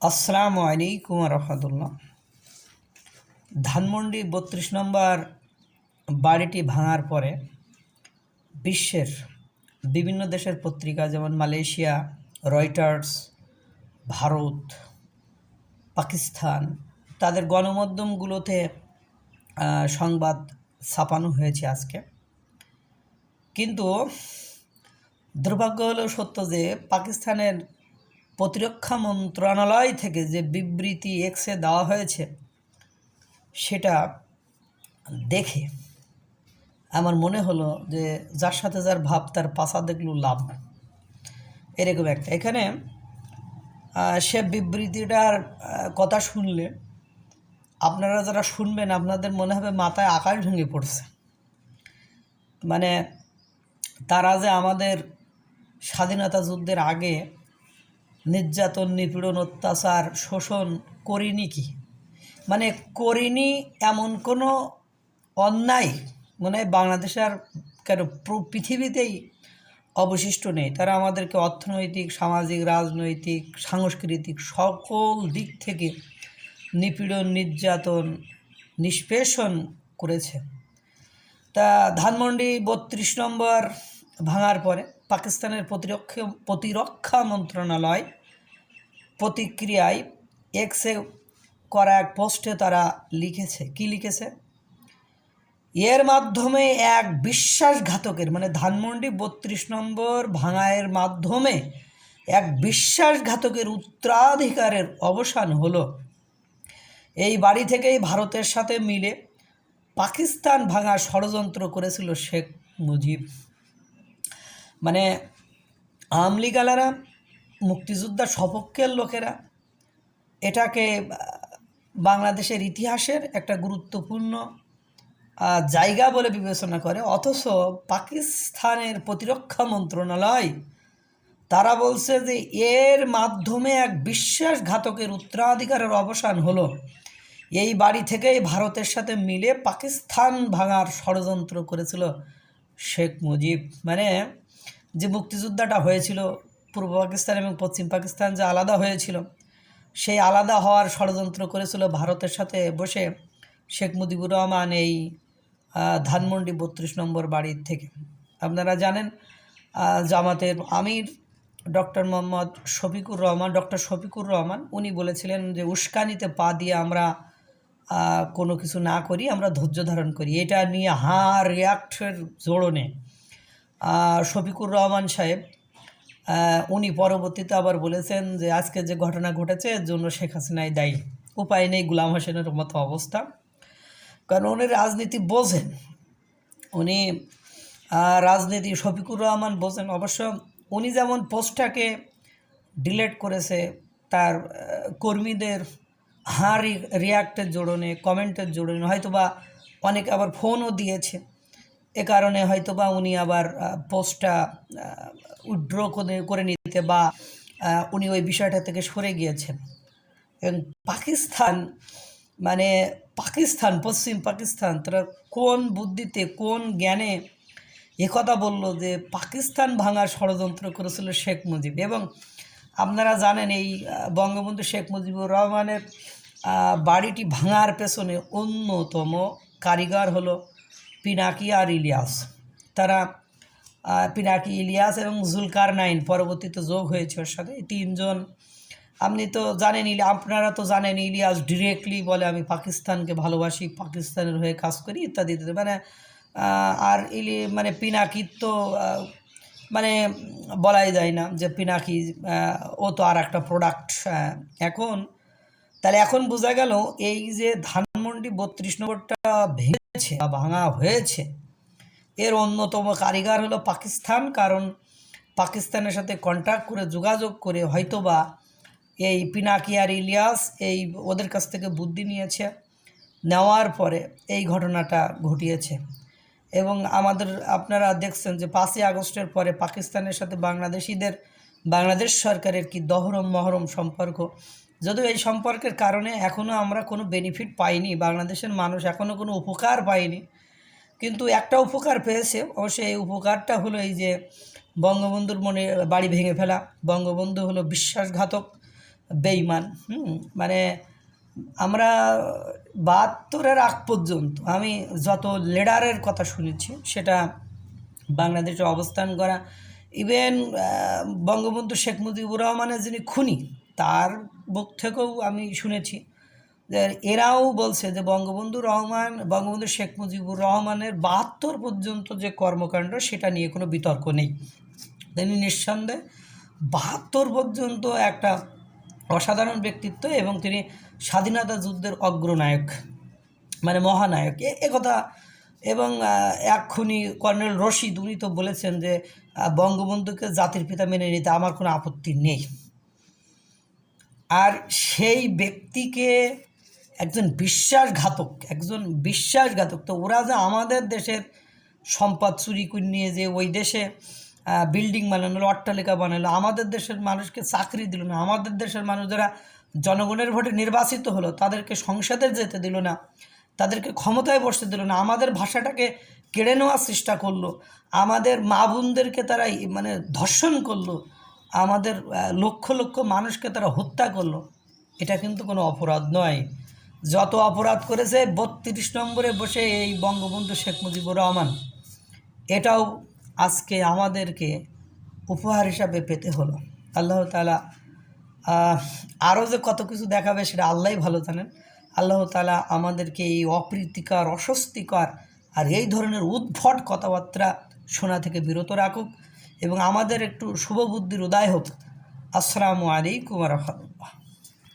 আসসালামু আলাইকুম রহমতুল্লাহ। ধানমন্ডি ৩২ নম্বর বাড়িটি ভাঙার পরে বিশ্বের বিভিন্ন দেশের পত্রিকা যেমন মালয়েশিয়া, রয়টার্স, ভারত, পাকিস্তান তাদের গণমাধ্যমগুলোতে সংবাদ ছাপানো হয়েছে আজকে। কিন্তু দুর্ভাগ্য হলো সত্য যে পাকিস্তানের প্রতিরক্ষা মন্ত্রণালয় থেকে যে বিবৃতি এক্সে দেওয়া হয়েছে সেটা দেখে আমার মনে হলো যে যার সাথে যার ভাব তার পাছা দেখলো লাভ, এরকম একটা। এখানে সে বিবৃতিটার কথা শুনলে আপনারা যারা শুনবেন আপনাদের মনে হবে মাথায় আকাশ ভেঙে পড়ছে। মানে তারা যে আমাদের স্বাধীনতা যুদ্ধের আগে নির্যাতন, নিপীড়ন, অত্যাচার, শোষণ করিনি কি, মানে করিনি এমন কোনো অন্যায় মনে হয় বাংলাদেশে আর কেন পৃথিবীতেই অবশিষ্ট নেই। তারা আমাদেরকে অর্থনৈতিক, সামাজিক, রাজনৈতিক, সাংস্কৃতিক সকল দিক থেকে নিপীড়ন, নির্যাতন, নিষ্পেষণ করেছে। তা ধানমন্ডি ৩২ নম্বর ভাঙার পরে পাকিস্তানের প্রতিরক্ষা মন্ত্রণালয় প্রতিক্রিয়ায় এক্সে করা এক পোস্টে তারা লিখেছে, কি লিখেছে? এর মাধ্যমে এক বিশ্বাসঘাতকের, মানে ধানমন্ডি ৩২ নম্বর ভাঙায়ের মাধ্যমে এক বিশ্বাসঘাতকের উত্তরাধিকারের অবসান হলো। এই বাড়ি থেকেই ভারতের সাথে মিলে পাকিস্তান ভাঙার ষড়যন্ত্র করেছিল শেখ মুজিব। মানে আওয়ামী লীগালারা, মুক্তিযোদ্ধা সপক্ষের লোকেরা এটাকে বাংলাদেশের ইতিহাসের একটা গুরুত্বপূর্ণ জায়গা বলে বিবেচনা করে, অথচ পাকিস্তানের প্রতিরক্ষা মন্ত্রণালয় তারা বলছে যে এর মাধ্যমে এক বিশ্বাসঘাতকের উত্তরাধিকারের অবসান হলো। এই বাড়ি থেকেই ভারতের সাথে মিলে পাকিস্তান ভাঙার ষড়যন্ত্র করেছিল শেখ মুজিব। মানে যে মুক্তিযুদ্ধটা হয়েছিল পূর্ব পাকিস্তান এবং পশ্চিম পাকিস্তান যে আলাদা হয়েছিল, সেই আলাদা হওয়ার ষড়যন্ত্র করেছিল ভারতের সাথে বসে শেখ মুজিবুর রহমান এই ধানমন্ডি ৩২ নম্বর বাড়ির থেকে। আপনারা জানেন জামাতের আমির ডক্টর শফিকুর রহমান উনি বলেছিলেন যে উস্কানিতে পা দিয়ে আমরা কোনো কিছু না করি, আমরা ধৈর্য ধারণ করি। এটা নিয়ে রিয়াক্টের জোড়নে শফিকুর রহমান সাহেব উনি পরবর্তীতে আবার বলেছেন যে আজকে যে ঘটনা ঘটেছে এর জন্য শেখ হাসিনাই দায়ী। উপায় নেই, গোলাম হোসেনের মতো অবস্থা। কারণ উনি রাজনীতি বোঝেন, উনি রাজনীতি শফিকুর রহমান বোঝেন। অবশ্য উনি যেমন পোস্টটাকে ডিলেট করেছে, তার কর্মীদের রিয়াক্টের জোড়নে, কমেন্টের জোড়নে হয়তোবা অনেকে আবার ফোনও দিয়েছে, এ কারণে হয়তোবা উনি আবার পোস্টটা উইথড্র করে নিতে বা উনি ওই বিষয়টা থেকে সরে গিয়েছেন। এবং পশ্চিম পাকিস্তান তারা কোন বুদ্ধিতে, কোন জ্ঞানে একথা বলল যে পাকিস্তান ভাঙার ষড়যন্ত্র করেছিল শেখ মুজিব। এবং আপনারা জানেন এই বঙ্গবন্ধু শেখ মুজিবুর রহমানের বাড়িটি ভাঙার পেছনে অন্যতম কারিগর হলো পিনাকি আর ইলিয়াস। তারা পিনাকি, ইলিয়াস এবং জুলকারনাইন পরবর্তীতে যোগ হয়েছে ওর সাথে, তিনজন। আপনারা তো জানেন ইলিয়াস ডিরেক্টলি বলে আমি পাকিস্তানকে ভালোবাসি, পাকিস্তানের হয়ে কাজ করি ইত্যাদি ইত্যাদি। আর পিনাকির তো বলাই যায় না যে পিনাকি ও তো আর একটা প্রোডাক্ট। এখন বোঝা গেল এই যে ধানমন্ডি ৩২ নম্বরটা ভেঙেছে বা ভাঙা হয়েছে এর অন্যতম কারিগর হলো পাকিস্তান। কারণ পাকিস্তানের সাথে কন্ট্যাক্ট করে, যোগাযোগ করে হয়তোবা এই পিনাকি আর ইলিয়াস ওদের কাছ থেকে বুদ্ধি নিয়েছে, নেওয়ার পরে এই ঘটনাটা ঘটিয়েছে। এবং আপনারা দেখছেন যে ৫ই আগস্টের পরে পাকিস্তানের সাথে বাংলাদেশ সরকারের কি মহরম সম্পর্ক। যদিও এই সম্পর্কের কারণে এখনও আমরা কোনো বেনিফিট পাইনি, বাংলাদেশের মানুষ এখনও কোনো উপকার পায়নি, কিন্তু একটা উপকার পেয়েছে। অবশ্যই এই উপকারটা হলো এই যে বঙ্গবন্ধুর বাড়ি ভেঙে ফেলা। বঙ্গবন্ধু হলো বিশ্বাসঘাতক, বেঈমান। মানে আমরা ৭২-এর আগ পর্যন্ত আমি যত লিডারের কথা শুনেছি, সেটা বাংলাদেশে অবস্থান করা, ইভেন বঙ্গবন্ধু শেখ মুজিবুর রহমানের যিনি খুনি, তার মুখ থেকেও আমি শুনেছি যে এরাও বলছে যে বঙ্গবন্ধু শেখ মুজিবুর রহমানের ৭২ পর্যন্ত যে কর্মকাণ্ড, সেটা নিয়ে কোনো বিতর্ক নেই। তিনি নিঃসন্দেহে ৭২ পর্যন্ত একটা অসাধারণ ব্যক্তিত্ব, এবং তিনি স্বাধীনতা যুদ্ধের অগ্রনায়ক, মানে মহানায়ক, একথা। এবং এক্ষুনি কর্নেল রশিদ, উনি তো বলেছেন যে বঙ্গবন্ধুকে জাতির পিতা মেনে নিতে আমার কোনো আপত্তি নেই। আর সেই ব্যক্তিকে একজন বিশ্বাসঘাতক, তো ওরা যে আমাদের দেশের সম্পদ চুরি করে নিয়ে যে ওই দেশে বিল্ডিং বানানো, অট্টালিকা বানালো, আমাদের দেশের মানুষকে চাকরি দিল না, আমাদের দেশের মানুষ যারা জনগণের ভোটে নির্বাচিত হলো তাদেরকে সংসদে যেতে দিল না, তাদেরকে ক্ষমতায় বসতে দিল না, আমাদের ভাষাটাকে কেড়ে নেওয়ার চেষ্টা করলো, আমাদের মা বোনদেরকে তারা মানে ধর্ষণ করলো, আমাদের লক্ষ লক্ষ মানুষকে তারা হত্যা করলো। এটা কিন্তু কোনো অপরাধ নয়। যত অপরাধ করেছে ৩২ নম্বরে বসে এই বঙ্গবন্ধু শেখ মুজিবুর রহমান, এটাও আজকে আমাদেরকে উপহার হিসাবে পেতে হলো। আল্লাহ তাআলা আরও যে কত কিছু দেখাবে সেটা আল্লাহই ভালো জানেন। আল্লাহ তাআলা আমাদেরকে এই অপ্রীতিকর, অস্বস্তিকর আর এই ধরনের উদ্ভট কথাবার্তা শোনা থেকে বিরত রাখুক, এবং আমাদের একটু শুভবুদ্ধির উদয় হোক। আসসালামু আলাইকুম ওয়া রাহমাতুল্লাহ।